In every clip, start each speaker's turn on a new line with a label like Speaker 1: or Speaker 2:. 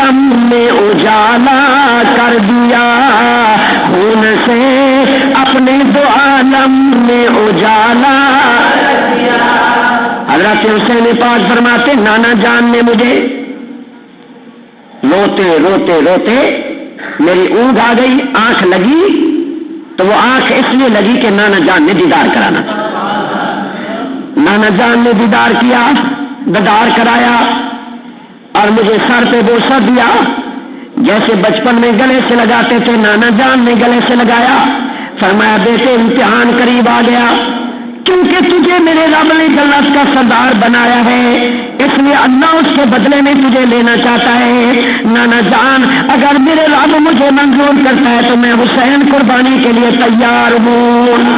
Speaker 1: عالم میں اجالا کر دیا، خون سے اپنے دو عالم میں اجالا کر دیا۔ حضرت حسین پاک فرماتے نانا جان نے مجھے روتے روتے روتے میری اونگ آ گئی، آنکھ لگی تو وہ آنکھ اس لیے لگی کہ نانا جان نے دیدار کرانا تھا۔ نانا جان نے دیدار کیا، دیدار کرایا اور مجھے سر پہ بوسہ دیا، جیسے بچپن میں گلے سے لگاتے تھے نانا جان نے گلے سے لگایا۔ فرمایا بیٹے امتحان قریب آ گیا، کیونکہ تجھے میرے رب نے جنت کا سردار بنایا ہے، اس لیے اللہ اس کے بدلے میں تجھے لینا چاہتا ہے۔ نانا جان اگر میرے رب مجھے منظور کرتا ہے تو میں حسین قربانی کے لیے تیار ہوں۔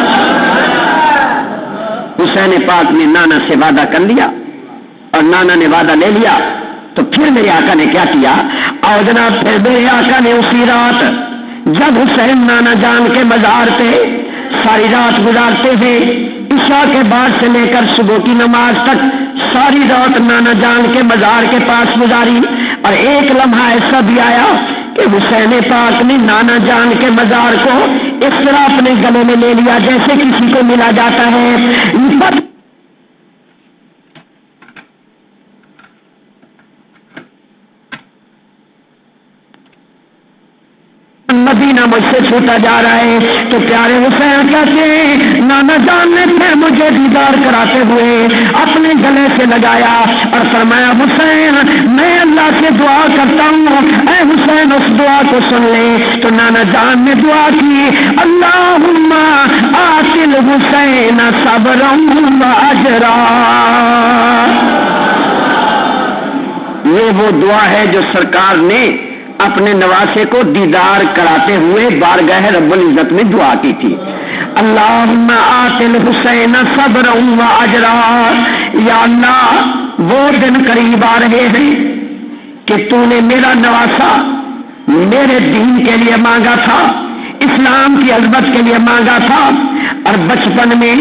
Speaker 1: حسین پاک نے نانا سے وعدہ کر لیا اور نانا نے وعدہ لے لیا، تو پھر میرے آقا نے کیا کیا؟ اور جناب پھر میرے آقا نے اسی رات جب حسین نانا جان کے مزار پہ ساری رات گزارتے ہوئے، عشاء کے بعد سے لے کر صبح کی نماز تک ساری رات نانا جان کے مزار کے پاس گزاری، اور ایک لمحہ ایسا بھی آیا کہ حسین پاک نے نانا جان کے مزار کو اس طرح اپنے گلے میں لے لیا جیسے کسی کو ملا جاتا ہے۔ مدینہ مجھ سے چھوٹا جا رہا ہے، تو پیارے حسین کہتے ہیں نانا جان نے پھر مجھے دیدار کراتے ہوئے اپنے گلے سے لگایا اور فرمایا حسین میں اللہ سے دعا کرتا ہوں اے حسین اس دعا کو سن لے۔ تو نانا جان نے دعا کی اللہم آت الحسین صبرا و اجرا۔ یہ وہ دعا ہے جو سرکار نے اپنے نواسے کو دیدار کراتے ہوئے بارگاہ رب العزت میں دعا کی تھی۔ اللہم آت الحسین صبرا و اجرا۔ یا اللہ وہ دن قریب آ رہے ہیں کہ تو نے میرا نواسا میرے دین کے لیے مانگا تھا، اسلام کی عظمت کے لیے مانگا تھا، اور بچپن میں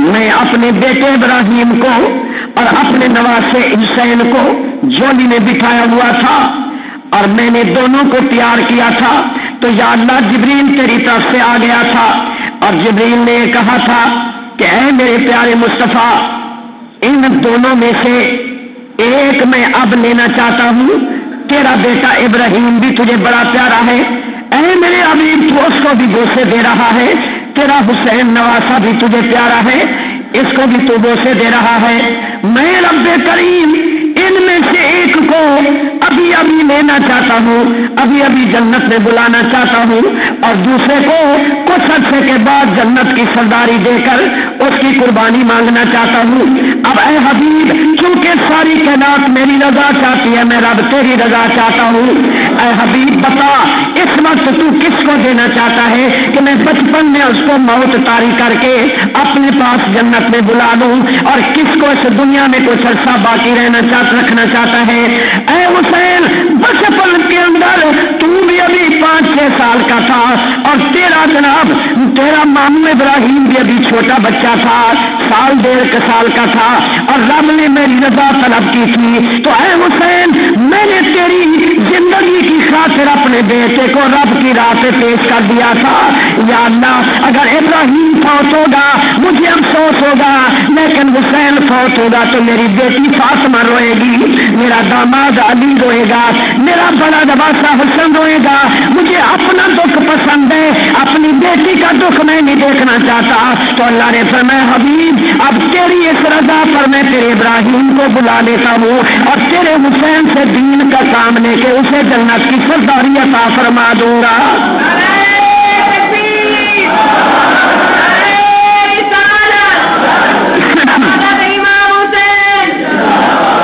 Speaker 1: میں اپنے بیٹے ابراہیم کو اور اپنے نواسے حسین کو جھولی میں بٹھایا ہوا تھا اور میں نے دونوں کو پیار کیا تھا۔ تو یا اللہ جبریل تیری طرف سے آ گیا تھا اور جبریل نے کہا تھا کہ اے میرے پیارے مصطفیٰ ان دونوں میں سے ایک میں اب لینا چاہتا ہوں، تیرا بیٹا ابراہیم بھی تجھے بڑا پیارا ہے، اے میرے حبیب تو اس کو بھی بوسے دے رہا ہے، تیرا حسین نواسا بھی تجھے پیارا ہے، اس کو بھی تو بوسے دے رہا ہے، میں رب کریم ان میں سے ایک کو ابھی ابھی لینا چاہتا ہوں، ابھی ابھی جنت میں بلانا چاہتا ہوں، اور دوسرے کو کچھ عرصے کے بعد جنت کی سرداری دے کر اس کی قربانی مانگنا چاہتا ہوں۔ اب اے حبیب چونکہ ساری کائنات میری رضا چاہتی ہے، میں رب تیری رضا چاہتا ہوں، اے حبیب بتا اس وقت تو کس کو دینا چاہتا ہے کہ میں بچپن میں اس کو موت طاری کر کے اپنے پاس جنت میں بلا لوں، اور کس کو اس دنیا میں کچھ عرصہ باقی رکھنا چاہتا ہے۔ اے حسین بچپن کے اندر تو بھی ابھی 5-6 سال کا تھا، اور تیرا جناب تیرا ماموں ابراہیم بھی ابھی چھوٹا بچہ تھا، 1.5 سال کا تھا، اور رب نے میری رضا طلب کی تھی۔ تو اے حسین میں نے تیری زندگی کی خاطر اپنے بیٹے کو رب کی راہ سے پیش کر دیا تھا۔ یا اللہ اگر ابراہیم فوت ہوگا مجھے افسوس ہوگا، لیکن حسین فوت ہوگا تو میری بیٹی فاطمہ روئے گی، میرا داماد علی روئے گا، میرا بڑا نواسا حسن روئے گا۔ مجھے اپنا دکھ پسند ہے، اپنی بیٹی کا دکھ میں نہیں دیکھنا چاہتا۔ تو اللہ نے فرمایا حبیب اب تیری اس رضا پر میں تیرے ابراہیم کو بلا لیتا ہوں اور تیرے حسین سے دین کا کام لے کے اسے جنت کی سرداری عطا فرما دوں گا۔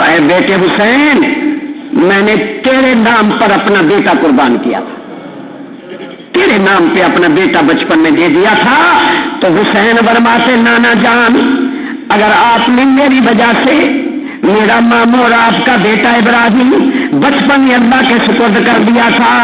Speaker 1: اے بیٹے حسین میں نے تیرے نام پر اپنا بیٹا قربان کیا تھا، تیرے نام پہ اپنا بیٹا بچپن میں دے دیا تھا۔ تو حسین فرماتے نانا جان اگر آپ نے میری وجہ سے میرا ماموں اور آپ کا بیٹا ابراہیم بچپن ہی اللہ کے سپرد کر دیا تھا.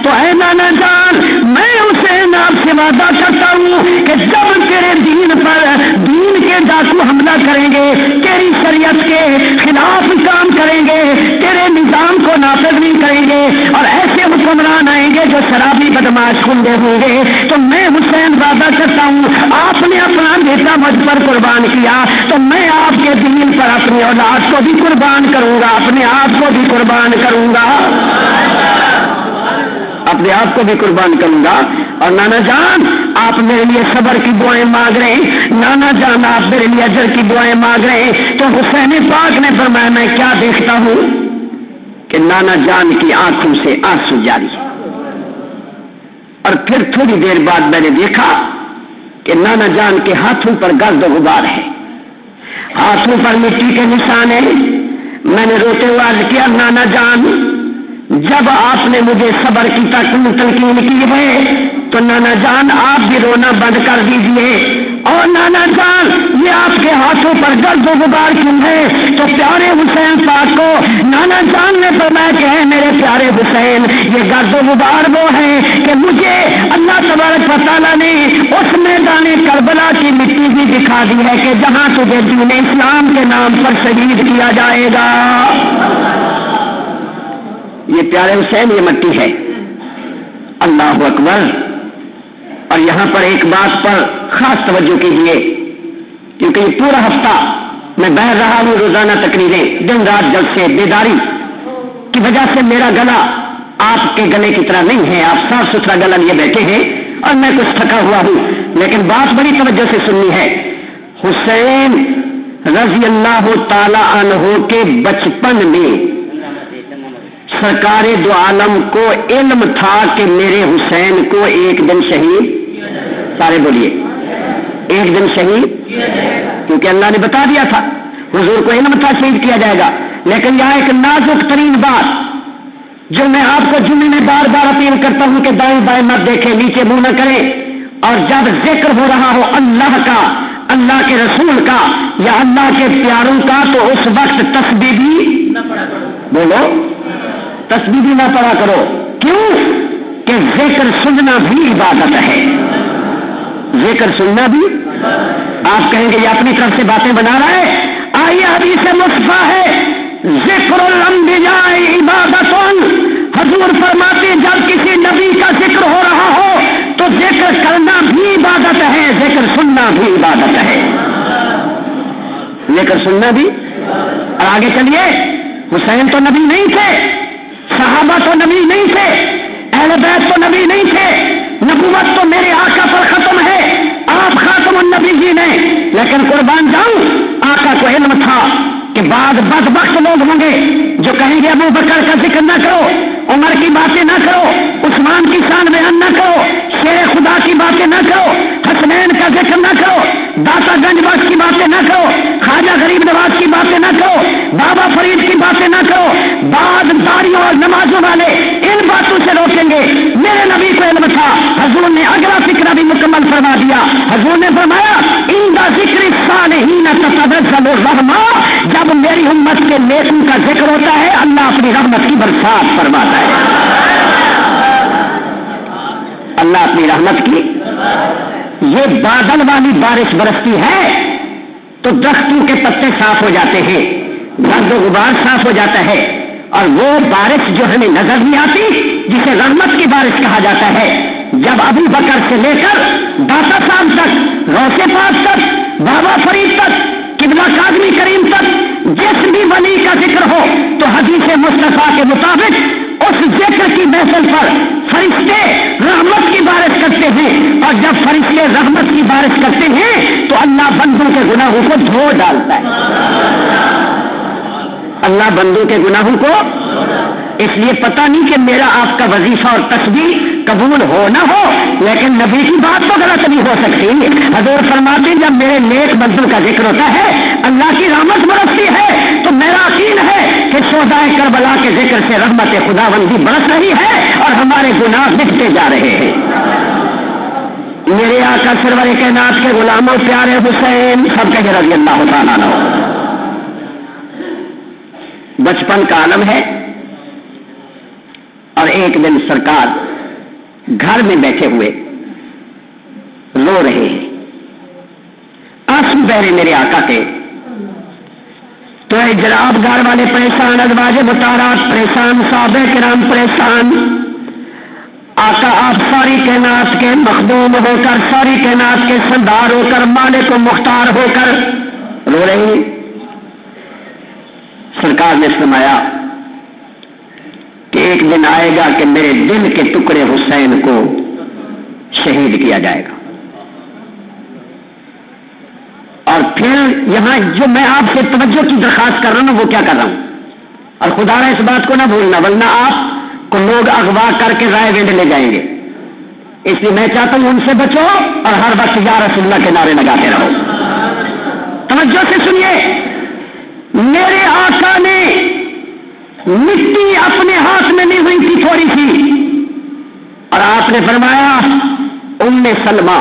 Speaker 1: تو اے نانا جان میں حسین آپ سے وعدہ کرتا ہوں کہ جب تیرے دین پر دین کے ڈاکو حملہ کریں گے، تیری شریعت کے خلاف کام کریں گے، تیرے نظام کو نافذ نہیں کریں گے اور ایسے حکمران آئیں گے جو شرابی بدماش خندے ہوں گے، تو میں حسین وعدہ کرتا ہوں آپ نے اپنا بیٹا مجھ پر قربان کیا تو میں آپ کے دین پر اپنی اولاد کو بھی قربان کروں گا، اپنے آپ کو بھی قربان کروں گا، اپنے آپ کو بھی قربان کروں گا. اور نانا جان آپ میرے لیے صبر کی دعائیں مانگ رہے ہیں، نانا جان آپ میرے لیے اجر کی دعائیں مانگ رہے ہیں. تو حسین پاک نے فرمایا میں کیا دیکھتا ہوں کہ نانا جان کی آنکھوں سے آنسو جاری. اور پھر تھوڑی دیر بعد میں نے دیکھا کہ نانا جان کے ہاتھوں پر گرد و غبار ہے، ہاتھوں پر مٹی کے نشان ہیں. میں نے روتے ہوئے عرض کیا نانا جان جب آپ نے مجھے صبر کی تلقین کی ہے تو نانا جان آپ بھی رونا بند کر دیجئے. اور نانا جان یہ آپ کے ہاتھوں پر گرد و غبار کیوں ہے؟ تو پیارے حسین پاک کو نانا جان نے فرمایا کہ ہے میرے پیارے حسین یہ گرد و غبار وہ ہے کہ مجھے اللہ تبارک و تعالیٰ نے اس میدان کربلا کی مٹی بھی دکھا دی ہے کہ جہاں تجھے دین اسلام کے نام پر شہید کیا جائے گا. یہ پیارے حسین یہ مٹی ہے. اللہ اکبر. اور یہاں پر ایک بات پر خاص توجہ کیجیے کیونکہ یہ پورا ہفتہ میں بہر رہا ہوں روزانہ تقریریں دن رات جلسے بیداری کی وجہ سے میرا گلا آپ کے گلے کی طرح نہیں ہے. آپ صاف ستھرا گلا لیے بیٹھے ہیں اور میں کچھ تھکا ہوا ہوں لیکن بات بڑی توجہ سے سننی ہے. حسین رضی اللہ تعالی عنہ کے بچپن میں سرکار دو عالم کو علم تھا کہ میرے حسین کو ایک دن شہید، سارے بولیے ایک دن شہید، کیونکہ اللہ نے بتا دیا تھا حضور کو علم تھا شہید کیا جائے گا. لیکن یہاں ایک نازک ترین بات جو میں آپ کو جمعے میں بار بار اپیل کرتا ہوں کہ دائیں بائیں مت دیکھیں، نیچے منہ نہ کریں، اور جب ذکر ہو رہا ہو اللہ کا، اللہ کے رسول کا یا اللہ کے پیاروں کا تو اس وقت تسبیح بھی بولو، تسبیح بھی نہ پڑھا کرو. کیوں کہ ذکر سننا بھی عبادت ہے. ذکر سننا بھی، آپ کہیں گے یہ اپنی طرف سے باتیں بنا رہا ہے. آئیے حدیث مصطفیٰ ہے ذکر الانبیاء عبادت. حضور فرماتے جب کسی نبی کا ذکر ہو رہا ہو تو ذکر کرنا بھی عبادت ہے، ذکر سننا بھی عبادت ہے. ذکر سننا بھی. اور آگے چلیے، حسین تو نبی نہیں تھے، صحابہ تو نبی نہیں تھے، اہل بیت تو نبی نہیں تھے، نبوت تو میرے آقا پر ختم ہے، آپ خاتم النبیین ہیں. لیکن قربان جاؤں آقا کو علم تھا کہ بعض بدبخت لوگ ہوں گے جو کہیں گے ابو بکر کا ذکر نہ کرو، عمر کی باتیں نہ کرو، عثمان کی شان بیان نہ کرو، شیر خدا کی باتیں نہ کرو، حسنین کا ذکر نہ کرو، داتا گنج بخش کی باتیں نہ کرو، خواجہ غریب نواز کی باتیں نہ کرو، بابا فرید کی باتیں نہ کرو. بعض داڑیوں اور نمازوں والے ان باتوں سے روکیں گے. میرے نبی کو علم تھا، حضور نے اگلا فکرہ بھی مکمل فرما دیا. حضور نے فرمایا اندا ذکر الصالحین تتنزل الرحمہ، جب میری امت کے نیکوں کا ذکر ہوتا ہے اللہ اپنی رحمت کی برسات فرماتا ہے. اللہ اپنی رحمت کی، یہ بادل والی بارش برستی ہے تو درختوں کے پتے صاف ہو جاتے ہیں، گرد و غبار صاف ہو جاتا ہے، اور وہ بارش جو ہمیں نظر نہیں آتی جسے رحمت کی بارش کہا جاتا ہے، جب ابو بکر سے لے کر داتا صاحب تک، غوث پاک تک، بابا فرید تک، قبلہ کاظمی کریم تک جس بھی ولی کا ذکر ہو تو حدیث مصطفیٰ کے مطابق اس ذکر کی محفل پر فرشتے رحمت کی بارش کرتے ہیں، اور جب فرشتے رحمت کی بارش کرتے ہیں تو اللہ بندوں کے گناہوں کو دھو ڈالتا ہے. اللہ بندوں کے گناہوں کو، اس لیے پتہ نہیں کہ میرا آپ کا وظیفہ اور تسبیح قبول ہو نہ ہو، لیکن نبی کی بات تو غلط نہیں ہو سکتی. حضور فرماتے ہیں جب میرے نیک بندوں کا ذکر ہوتا ہے اللہ کی رحمت برستی ہے، تو میرا یقین ہے کہ شہدائے کربلا کے ذکر سے رحمت خداوندی برس رہی ہے اور ہمارے گناہ مٹتے جا رہے ہیں. میرے آقا سرور کائنات کے غلاموں پیارے حسین سب کے رضی اللہ تعالیٰ عنہ، بچپن کا عالم ہے، اور ایک دن سرکار گھر میں بیٹھے ہوئے رو رہے ہیں، آنسو بہ رہے میرے آقا کے، تو اے جناب گھر والے پریشان، ازواج مطہرات پریشان، صحابہ کرام پریشان، آقا آپ ساری کائنات کے مخدوم ہو کر، ساری کائنات کے سردار ہو کر، مالک و مختار ہو کر رو رہے ہیں۔ سرکار نے فرمایا کہ ایک دن آئے گا کہ میرے دل کے ٹکڑے حسین کو شہید کیا جائے گا۔ اور پھر یہاں جو میں آپ سے توجہ کی درخواست کر رہا ہوں وہ کیا کر رہا ہوں، اور خدا را اس بات کو نہ بھولنا ورنہ آپ کو لوگ اغوا کر کے رائے گنڈ لے جائیں گے، اس لیے میں چاہتا ہوں ان سے بچو اور ہر وقت یا رسول اللہ کے نعرے لگاتے رہو۔ توجہ سے سنیے، میرے آقا نے مٹی اپنے ہاتھ میں لی ہوئی تھی تھوڑی سی، اور آپ نے فرمایا ام سلمہ،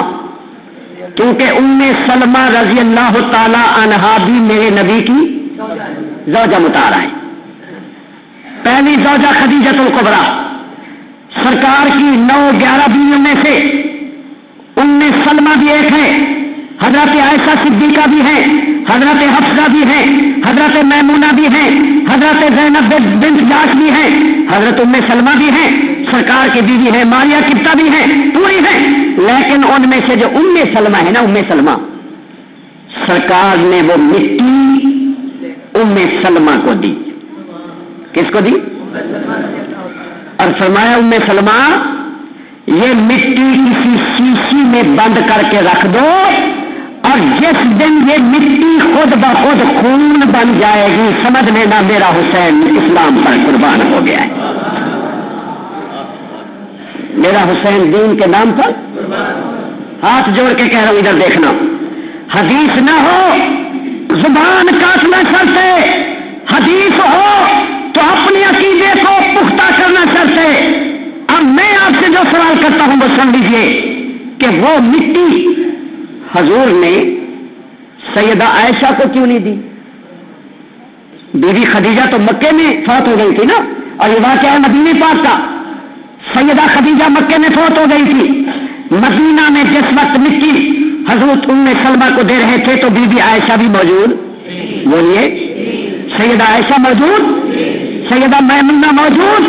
Speaker 1: کیونکہ ام سلمہ رضی اللہ تعالی عنہا بھی میرے نبی کی زوجہ مطہرہ ہے، پہلی زوجہ خدیجہ الکبریٰ، سرکار کی 9-11 بیویوں میں سے ام سلمہ بھی ایک ہے، حضرت عائشہ صدیقہ بھی ہیں، حضرت حفصہ بھی ہیں، حضرت میمونہ بھی ہیں، حضرت زینب بنت جاش بھی ہیں، حضرت ام سلمہ بھی ہیں، سرکار کی بیوی ہے ماریہ کبطہ بھی ہیں، پوری ہیں، لیکن ان میں سے جو ام سلمہ ہے نا، ام سلمہ، سرکار نے وہ مٹی ام سلمہ کو دی۔ کس کو دی؟ اور فرمایا ام سلمہ یہ مٹی کسی شیشی میں بند کر کے رکھ دو، اور جس دن یہ مٹی خود بخود خون بن جائے گی سمجھ لینا میرا حسین اسلام پر قربان ہو گیا ہے، میرا حسین دین کے نام پر۔ ہاتھ جوڑ کے کہہ رہا ہوں ادھر دیکھنا، حدیث نہ ہو زبان کاٹنا چاہتے، حدیث ہو تو اپنے عقیدے کو پختہ کرنا چاہتے۔ اب میں آپ سے جو سوال کرتا ہوں وہ سن لیجئے کہ وہ مٹی حضور نے سیدہ عائشہ کو کیوں نہیں دی؟ بی بی خدیجہ تو مکے میں فوت ہو گئی تھی نا، اور یہ واقعہ ہے مدینہ پاک کا، سیدہ خدیجہ مکے میں فوت ہو گئی تھی، مدینہ میں جس وقت مٹی حضرت ام سلمہ کو دے رہے تھے تو بی بی عائشہ بھی موجود، بولیے، سیدہ عائشہ موجود، سیدہ میمونہ موجود،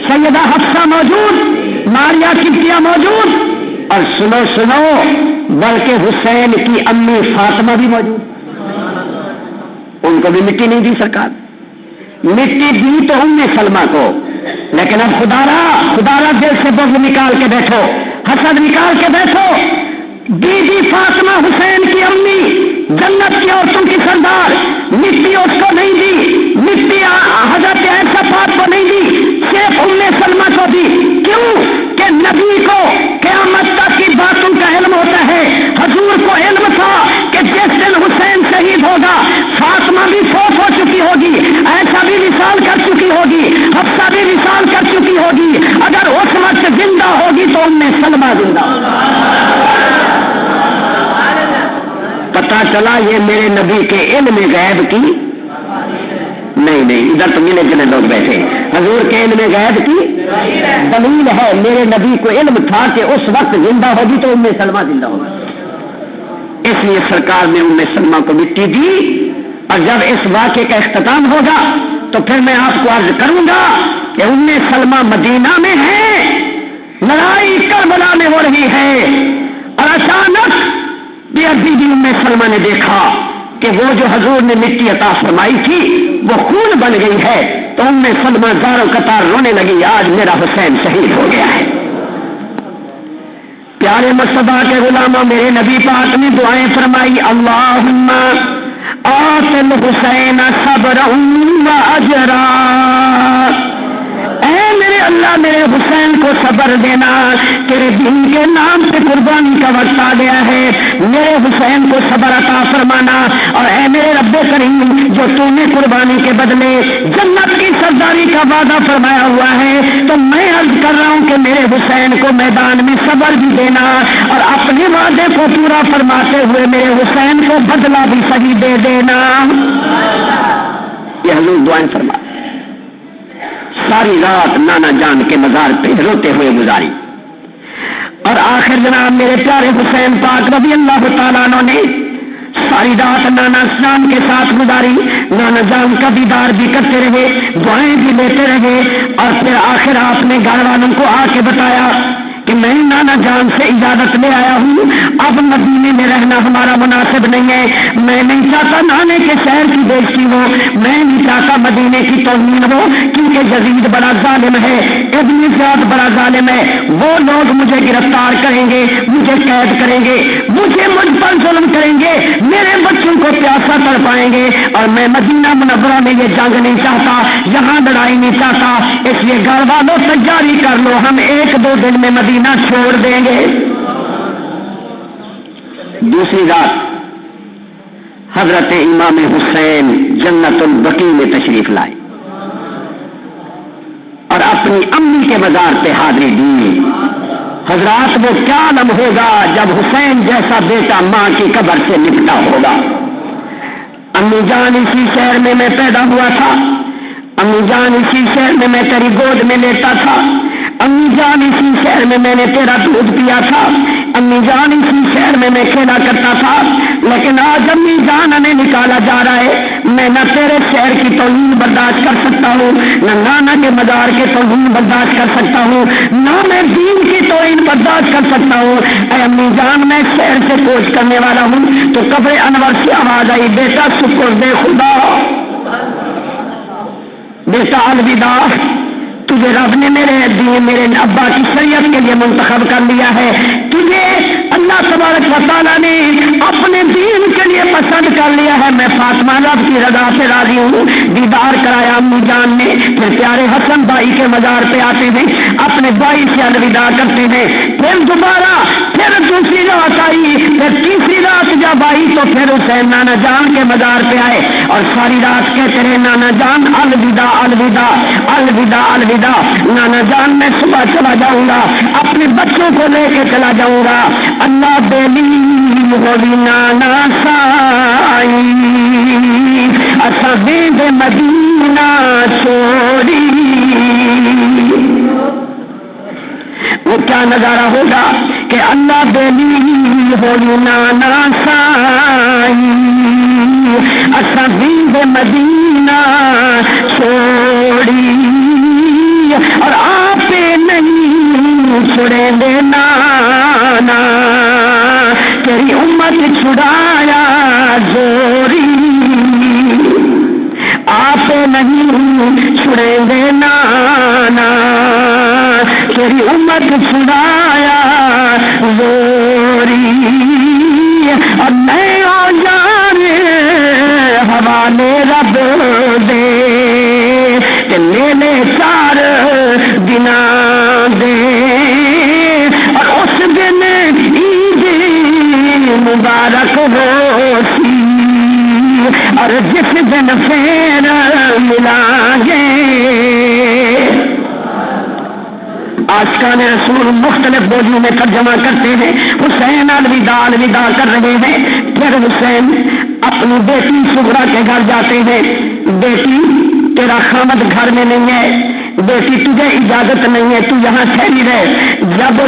Speaker 1: سیدہ حفصہ موجود، ماریہ کبطیہ موجود، اور سنو بلکہ حسین کی امی فاطمہ بھی موجود، ان کو بھی مٹی نہیں دی سرکار، مٹی دی تو ام سلمہ کو، لیکن اب خدا را دل سے بغض نکال کے بیٹھو، حسد نکال کے بیٹھو، بی بی فاطمہ حسین کی امی جنت کی عورتوں کی سردار، مٹی اس کو نہیں دی، مٹی حضرت عائشہ پاک کو نہیں دی، صرف ام سلمہ کو دی۔ کیوں؟ کہ نبی کو قیامت تک کی باتوں کا علم ہوتا ہے، حضور کو علم تھا کہ جس دن حسین شہید ہوگا فاطمہ بھی فوت ہو چکی ہوگی، عائشہ بھی وصال کر چکی ہوگی، حفصہ بھی وصال کر چکی ہوگی، اگر اس وقت زندہ ہوگی تو ام سلمہ زندہ ہوگی۔ پتا چلا یہ میرے نبی کے علم غیب کی نہیں، ادھر تو ملے جلے لوگ بیٹھے، حضور کے علم غیب کی دلیل ہے، میرے نبی کو علم تھا کہ اس وقت زندہ ہوگی تو ام سلمہ زندہ ہوگی، اس لیے سرکار نے ام سلمہ کو مٹی دی۔ اور جب اس واقعے کا اختتام ہوگا تو پھر میں آپ کو عرض کروں گا کہ ام سلمہ مدینہ میں ہے، لڑائی کربلا میں ہو رہی ہے، اور اچانک بی ام سلمہ نے دیکھا کہ وہ جو حضور نے مٹی عطا فرمائی تھی وہ خون بن گئی ہے، تو ام سلمہ زاروں قطار رونے لگی، آج میرا حسین شہید ہو گیا ہے۔ پیارے مصطفیٰ کے غلاموں، میرے نبی پاک نے دعائیں فرمائی، اللہم آت الحسین صبرا و اجرا، اے میرے اللہ میرے حسین کو صبر دینا، تیرے دین کے نام سے قربانی کا وقت آ گیا ہے، میرے حسین کو صبر عطا فرمانا، اور اے میرے رب کریم جو تو نے قربانی کے بدلے جنت کی سرداری کا وعدہ فرمایا ہوا ہے، تو میں عرض کر رہا ہوں کہ میرے حسین کو میدان میں صبر بھی دینا، اور اپنے وعدے کو پورا فرماتے ہوئے میرے حسین کو بدلہ بھی صحیح دے دینا۔ یہ حضور دعائیں فرما، ساری رات نانا جان کے مزار پہ روتے ہوئے گزاری. اور آخر جناب میرے پیارے حسین پاک رضی اللہ تعالیٰ عنہ نے ساری رات نانا جان کے ساتھ گزاری. نانا جان کا دیدار بھی کرتے رہے, دعائیں بھی لیتے رہے, اور پھر آخر آپ نے گھر والوں کو آ کے بتایا کہ میں نانا جان سے اجازت لے آیا ہوں, اب مدینے میں رہنا ہمارا مناسب نہیں ہے. میں نہیں چاہتا نانے کے شہر کی بےزتی ہو, میں نہیں چاہتا مدینے کی توہین ہو, کیونکہ یزید بڑا ظالم ہے, ابن زیاد بڑا ظالم ہے. وہ لوگ مجھے گرفتار کریں گے, مجھے قید کریں گے, مجھ پر ظلم کریں گے, میرے بچوں کو پیاسا کر پائیں گے, اور میں مدینہ منورہ میں یہ جنگ نہیں چاہتا, یہاں لڑائی نہیں چاہتا. اس لیے گھر والوں تیاری کر لو, ہم 1-2 دن میں مدینہ چھوڑ دیں گے. دوسری رات حضرت امام حسین جنت البقیع میں تشریف لائے اور اپنی امی کے مزار پہ حاضری دی. حضرات وہ کیا عالم ہوگا جب حسین جیسا بیٹا ماں کی قبر سے نپٹا ہوگا. امی جان اسی شہر میں پیدا ہوا تھا, امی جان اسی شہر میں تیری گود میں لیتا تھا, امی جان اسی شہر میں نے تیرا دودھ پیا تھا, امی جان اسی شہر میں کھیلا کرتا تھا. لیکن آج امی جان ہمیں نکالا جا رہا ہے, میں نہ تیرے شہر کی توہین برداشت کر سکتا ہوں, نہ نانا کے مزار کے توہین برداشت کر سکتا ہوں, نہ میں دین کی توہین برداشت کر سکتا ہوں. اے امی جان میں شہر سے کوچ کرنے والا ہوں. تو قبر انور سے آواز آئی, بیٹا سپرد خدا, بیٹا الوداع, تجھے رب نے میرے دین میرے ابا کی شریعت کے لیے منتخب کر لیا ہے. تجھے اللہ تبارک و تعالیٰ نے اپنے دین کے لیے پسند کر لیا ہے. میں فاطمہ رب کی رضا سے راضی ہوں. دیدار کرایا امی جان نے. پھر پیارے حسن بھائی کے مزار پہ آتے ہیں, اپنے بھائی سے الوداع کرتے ہیں. پھر دوبارہ پھر دوسری رات آئی, پھر تیسری رات جب آئی تو پھر حسین نانا جان کے مزار پہ آئے اور ساری رات کہتے رہے, نانا جان الوداع الوداع الوداع الوداع. نانا جان میں صبح چلا جاؤں گا, اپنے بچوں کو لے کے چلا جاؤں گا. اللہ بیلی ہولی نانا سائی اصا دے مدینہ چھوڑی. وہ کیا نظارہ ہوگا کہ اللہ بیلی ہولی نانا سائی اصا دے مدینہ چھوڑی, اور آپ نہیں چھڑے دے نانا, تیری امت چھڑایا زوری. آپ نہیں چھڑے دے نانا, تیری امت چھڑایا زوری. اور میں جانے حوالے رب دے کہ میلے 4 دن دے, اور اس دن عید مبارک ہو سی, اور جس دن پھر ملائیں گے. آشقان رسول مختلف بولیوں میں ترجمہ کرتے ہیں. حسین الوداع الوداع کر رہے ہیں. پھر حسین اپنی بیٹی صغرا کے گھر جاتے ہیں. بیٹی تیرا خامد گھر میں نہیں ہے, بیٹی تجھے اجازت نہیں ہے, تو یہاں ٹھہری رہے. جب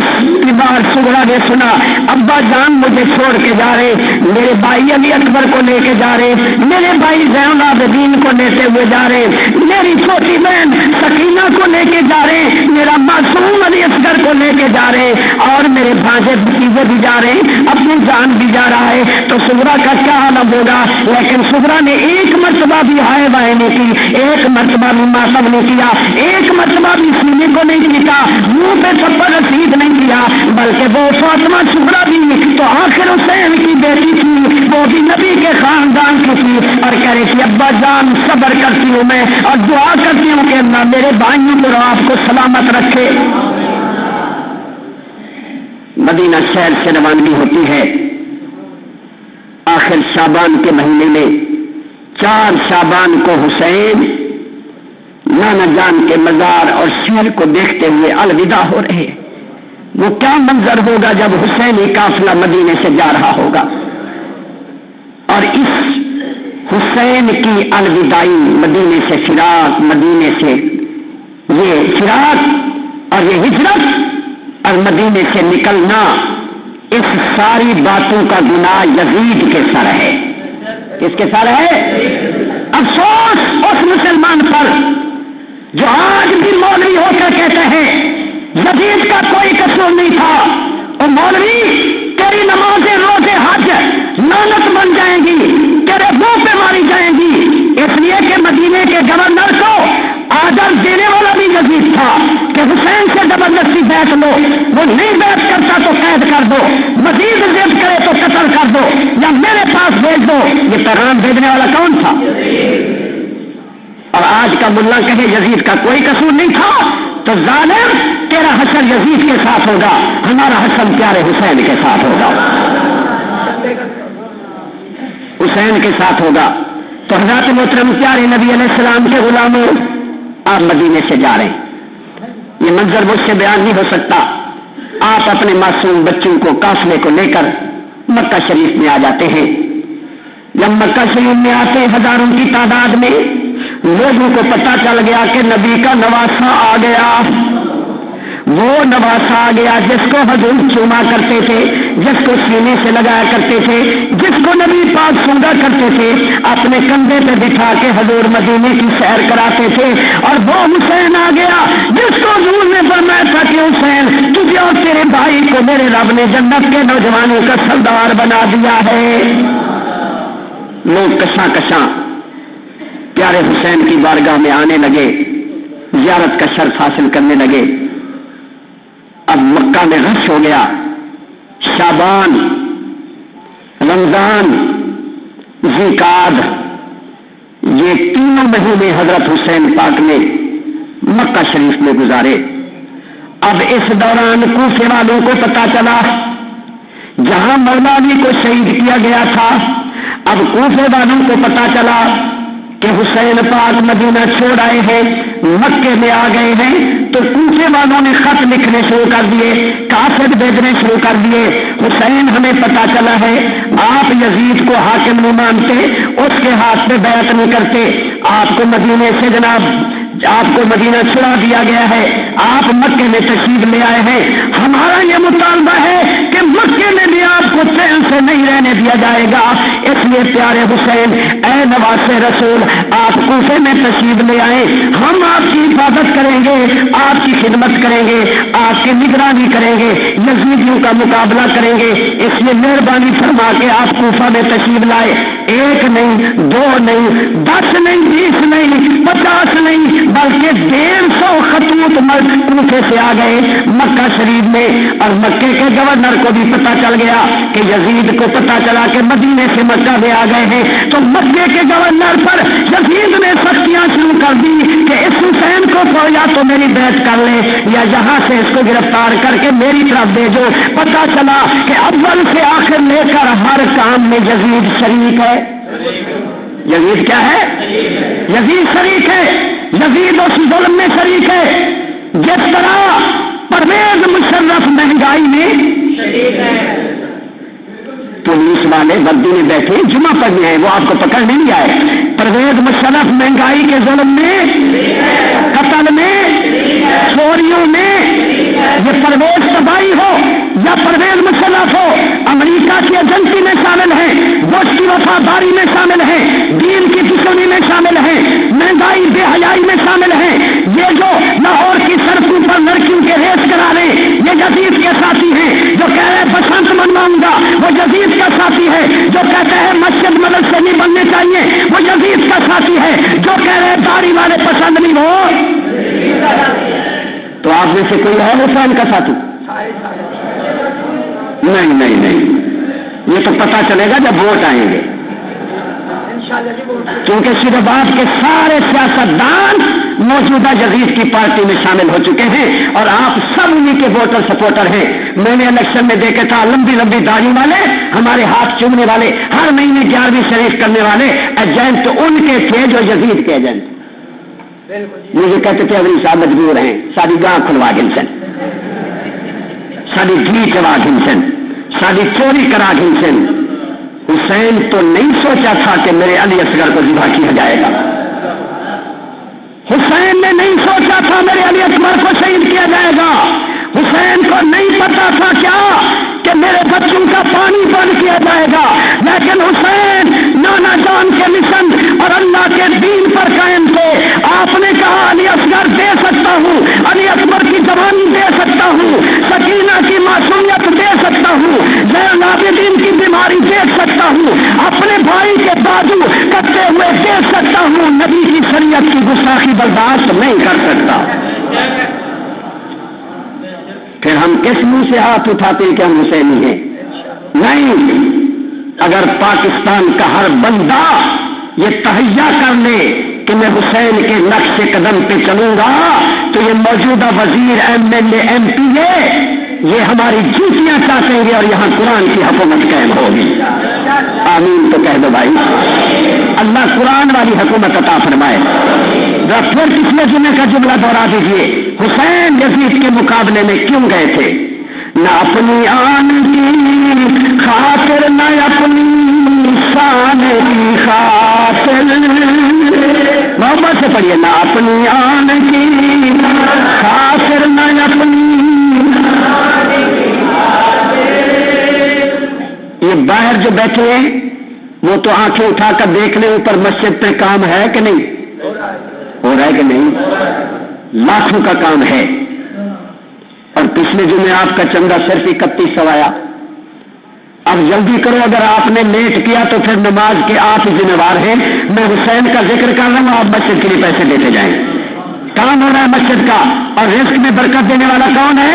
Speaker 1: بار صغرا نے سنا ابا جان مجھے چھوڑ کے جا رہے, میرے بھائی علی اکبر کو لے کے جا رہے, میرے بھائی زین العابدین کو لیتے ہوئے جا رہے, میری چھوٹی بہن سکینہ کو لے کے جا رہے, میرا معصوم علی اصغر کو لے کے جا رہے, اور میرے بھانجے بھتیجے بھی جا رہے, اپنی جان بھی جا رہا ہے. تو صغرا کا کیا حالم ہوگا. لیکن صغرا نے ایک مرتبہ بھی ہائے بائے نہیں کی, ایک مرتبہ بھی ماتم نہیں کیا, ایک مرتبہ بھی سینے کو نہیں پیٹا, منہ پہ تھپڑ رسید نہیں کیا, بلکہ وہ فاطمہ صغرا بھی تو آخر حسین کی بیٹی تھی, وہ بھی نبی کے خاندان کی تھی, اور کہہ رہی تھی ابا جان صبر کرتی ہوں میں, اور دعا کرتی ہوں کہ اللہ میرے بھائیوں کو آپ کو سلامت رکھے. مدینہ شہر سے روانگی ہوتی ہے. آخر شعبان کے مہینے میں 4 شعبان کو حسین نانا جان کے مزار اور شہر کو دیکھتے ہوئے الوداع ہو رہے. وہ کیا منظر ہوگا جب حسینی قافلہ مدینے سے جا رہا ہوگا, اور اس حسین کی الوداعی مدینے سے فراق, مدینے سے یہ فراق اور یہ ہجرت اور مدینے سے نکلنا، اس ساری باتوں کا گناہ یزید کے سر ہے۔ کس کے سر ہے؟ افسوس اس مسلمان پر جو آج بھی مولوی ہو کر کہتے ہیں یزید کا کوئی قصور نہیں تھا، اور مولوی تیری نمازیں روزے حج لعنت بن جائیں گی، تیرے منہ پہ ماری جائیں گی، اس لیے کہ مدینے کے گورنر کو آرڈر دینے والا بھی یزید تھا کہ حسین سے زبردستی بیعت لو، وہ نہیں بیعت کرتا تو قید کر دو، مزید ضد کرے تو قتل کر دو یا میرے پاس بھیج دو۔ یہ پیغام بھیجنے والا کون تھا؟ اور آج کا ملا کہے یزید کا کوئی قصور نہیں تھا تو ظالم تیرا حشر یزید کے ساتھ ہوگا، ہمارا حشر پیارے حسین کے ساتھ ہوگا، حسین کے ساتھ ہوگا۔ تو حضرت محترم پیارے نبی علیہ السلام کے غلاموں، آپ مدینے سے جا رہے ہیں، یہ منظر مجھ سے بیان نہیں ہو سکتا۔ آپ اپنے معصوم بچوں کو قافلے کو لے کر مکہ شریف میں آ جاتے ہیں۔ جب مکہ شریف میں آتے ہیں ہزاروں کی تعداد میں، لوگوں کو پتہ چل گیا کہ نبی کا نواسا آ گیا، وہ نواسا آ گیا جس کو حضور چوما کرتے تھے، جس کو سینے سے لگایا کرتے تھے، جس کو نبی پاک سونگا کرتے تھے، اپنے کندھے پہ بٹھا کے حضور مدینے کی سیر کراتے تھے، اور وہ حسین آ گیا جس کو حضور نے فرمایا تھا کہ حسین تجھے اور تیرے بھائی کو میرے رب نے جنت کے نوجوانوں کا سردار بنا دیا ہے۔ لوگ کشاں کشاں پیارے حسین کی بارگاہ میں آنے لگے، زیارت کا شرف حاصل کرنے لگے۔ اب مکہ میں رش ہو گیا۔ شعبان، رمضان، ذوالقعدہ، یہ تینوں مہینے حضرت حسین پاک نے مکہ شریف میں گزارے۔ اب اس دوران کوفے والوں کو پتہ چلا، جہاں مولا علی کو شہید کیا گیا تھا، اب کوفے والوں کو پتہ چلا کہ حسین پاک مدینہ چھوڑ آئے ہیں، مکے میں آ گئے ہیں، تو کوفے والوں نے خط لکھنے شروع کر دیے، کافر بھیجنے شروع کر دیے، حسین ہمیں پتہ چلا ہے آپ یزید کو حاکم نہیں مانتے، اس کے ہاتھ پہ بیعت نہیں کرتے، آپ کو مدینے سے جناب آپ کو مدینہ چھڑا دیا گیا ہے، آپ مکے میں تشریف لے آئے ہیں، ہمارا یہ مطالبہ ہے کہ مکے میں بھی آپ کو چین سے نہیں رہنے دیا جائے گا، اس لیے پیارے حسین اے نواز رسول آپ کوفے میں تشریف لے آئے، ہم آپ کی حفاظت کریں گے، آپ کی خدمت کریں گے، آپ کی نگرانی کریں گے، یزیدیوں کا مقابلہ کریں گے، اس لیے مہربانی فرما کے آپ کوفہ میں تشریف لائے۔ ایک نہیں، دو نہیں، 10 نہیں، 20 نہیں، 50 نہیں، بلکہ 150 خطوط کوفے سے آ گئے مکہ شریف میں، اور مکے کے گورنر کو بھی پتہ چل گیا کہ یزید کو پتہ چلا کہ مدینے سے مکہ میں آ گئے ہیں، تو مکے کے گورنر پر یزید نے سختیاں شروع کر دی کہ اس حسین کو تو یا تو میری بیعت کر لے یا یہاں سے اس کو گرفتار کر کے میری طرف بھیجو۔ پتہ چلا کہ اول سے آخر لے کر ہر کام میں یزید شریک ہے۔ یزید کیا ہے؟ یزید شریک ہے، یزید اس ظلم میں شریک ہے جس طرح پرویز مشرف مہنگائی میں شریک ہے۔ پولیس والے وردی میں بیٹھے جمعہ پڑھنے ہیں، وہ آپ کو پکڑ نہیں آئے، پرویز مشرف مہنگائی کے ظلم میں، قتل میں، چوریوں میں، یہ پرویز تباہی ہو یا پرویز مشرف ہو، امریکہ کی ایجنسی میں شامل ہے، بش کی وفاداری میں شامل ہے، دین کی دشمنی میں شامل ہے، مہنگائی بے حیائی میں شامل ہے، یہ جو لاہور کی سڑکوں پر لڑکیوں کے ریس کرا رہے یہ یزید کے ساتھی ہیں، جو کہہ رہے بسنت منواؤں گا وہ یزید کا ساتھی ہے، جو کہتے ہیں مسجد مدرسے نہیں بننے چاہیے وہ یزید کا ساتھی ہے، جو کہہ رہے داڑھی والے پسند نہیں ہو، تو آپ میں سے کوئی ہے حسین کا ساتھی؟ نہیں نہیں نہیں، یہ تو پتہ چلے گا جب ووٹ آئیں گے، کیونکہ صرف آپ کے سارے سیاستدان موجودہ یزید کی پارٹی میں شامل ہو چکے ہیں اور آپ سب انہی کے ووٹر سپورٹر ہیں۔ میں نے الیکشن میں دیکھا تھا لمبی لمبی داڑھی والے، ہمارے ہاتھ چومنے والے، ہر مہینے 11ویں شریف کرنے والے ایجنٹ ان کے تھے جو یزید کے ایجنٹ، مجھے کہتے تھے ابھی صاحب مجبور ہیں، ساری گاہ کھلوا گھنسن، ساری گھی چوا گھنسن، ساری چوری کرا گھنسن۔ حسین تو نہیں سوچا تھا کہ میرے علی اصغر کو ذبح کیا جائے گا، حسین نے نہیں سوچا تھا میرے علی اکبر کو شہید کیا جائے گا، حسین کو نہیں پتا تھا کیا کہ میرے بچوں کا پانی بند کیا جائے گا، لیکن حسین نانا جان کے مشن اور اللہ کے دین پر قائم تھے۔ آپ نے کہا علی اصغر دے سکتا ہوں، علی اکبر کی جوانی دے سکتا ہوں، سکینہ کی معصومیت دے سکتا ہوں، زین العابدین کی بیماری دیکھ سکتا ہوں، اپنے بھائی کے بازو کٹے ہوئے دیکھ سکتا ہوں، نبی کی شریعت کی گستاخی برداشت نہیں کر سکتا۔ پھر ہم کس منہ سے ہاتھ اٹھاتے کہ ہم حسینی ہیں؟ نہیں، اگر پاکستان کا ہر بندہ یہ تہیا کر لے کہ میں حسین کے نقش قدم پہ چلوں گا تو یہ موجودہ وزیر MLA MP یہ ہماری جوتیاں چاٹیں گے اور یہاں قرآن کی حکومت قائم ہوگی۔ آمین تو کہہ دو بھائی، اللہ قرآن والی حکومت عطا فرمائے۔ پھر پچھلے جمعے کا جملہ دوہرا دیجیے، حسین یزید کے مقابلے میں کیوں گئے تھے؟ نہ اپنی آن کی خاطر، نہ اپنی شان کی خاطر، محبت سے پڑھیے، نہ اپنی آن کی خاطر، نہ اپنی۔ یہ باہر جو بیٹھے ہیں وہ تو آنکھیں اٹھا کر دیکھ لیں اوپر مسجد پہ کام ہے کہ نہیں ہو رہا ہے کہ نہیں؟ لاکھوں کا کام ہے، اور پچھلے جمعے آپ کا چندہ صرف 3100 آیا۔ اب جلدی کرو، اگر آپ نے لیٹ کیا تو پھر نماز کے آپ ذمہ وار ہیں۔ میں حسین کا ذکر کر رہا ہوں، آپ مسجد کے لیے پیسے دیتے جائیں۔ کام ہو رہا ہے مسجد کا، اور رزق میں برکت دینے والا کون ہے؟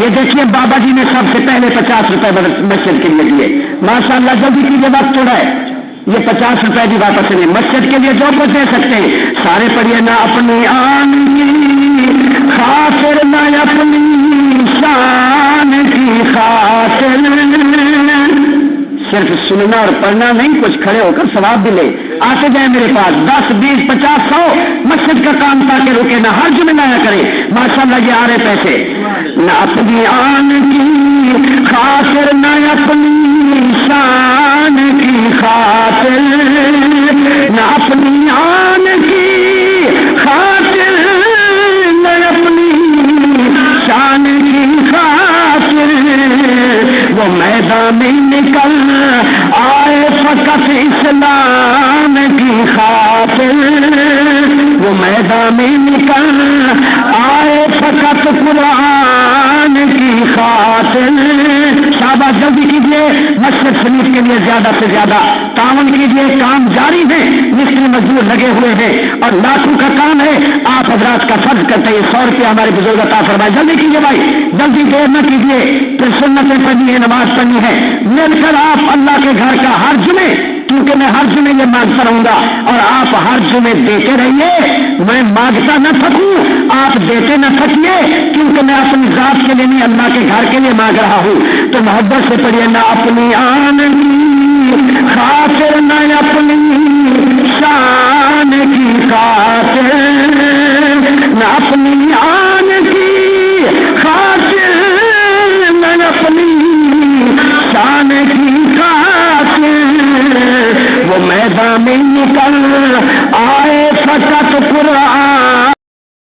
Speaker 1: یہ دیکھیے بابا جی نے سب سے پہلے 50 روپے مسجد کے لیے دیے، ماشاء اللہ۔ جلدی کیجیے، وقت تھوڑا ہے، یہ 50 روپے بھی واپس نہیں، مسجد کے لیے جو کچھ دے سکتے ہیں سارے پڑھیے۔ نہ اپنی آن کی خاطر، نہ اپنی شان کی خاطر، صرف سننا اور پڑھنا نہیں، کچھ کھڑے ہو کر ثواب بھی لے۔ آتے جائیں میرے پاس 10 20 50 100 مسجد کا کام تاکہ رکے نہ، ہر جمعہ لایا کرے، ماشاء اللہ یہ آ رہے پیسے۔ نہ اپنی آن کی خاطر، نہ اپنی شان کی خاطر، نہ اپنی آن کی خاطر، نہ اپنی شان کی خاطر، وہ میدان میں نکل آئے فقط اسلام کی خاطر، وہ میدان میں نکل آئے فقط قرآن کی خاطر۔ شاباش، جلدی کیجیے، مسجد شریف کے لیے زیادہ سے زیادہ تعاون کیجیے، کام جاری ہے، مستری مزدور لگے ہوئے ہیں اور لاکھوں کا کام ہے۔ آپ حضرات کا فرض کرتے ہیں 100 روپیہ ہمارے بزرگ عطا فرمائے، جلدی کیجیے بھائی، جلدی دیر نہ کیجیے، پھر سنتیں پڑھنی ہے، نماز پڑھنی ہے، مل کر آپ اللہ کے گھر کا ہر جمعے، کیونکہ میں ہر جمعے یہ مانگتا رہوں گا اور آپ ہر جمعے دیتے رہیے، میں مانگتا نہ تھکوں، آپ دیتے نہ تھکیے، کیونکہ میں اپنی ذات کے لیے نہیں اللہ کے گھر کے لیے مانگ رہا ہوں۔ تو محبت سے پڑھیے، نہ اپنی آن کی خاطر، نہ اپنی شان کی خاطر، نہ اپنی آن کی خاطر، نہ اپنی شان کی خاطر، وہ میدان میں نکل آ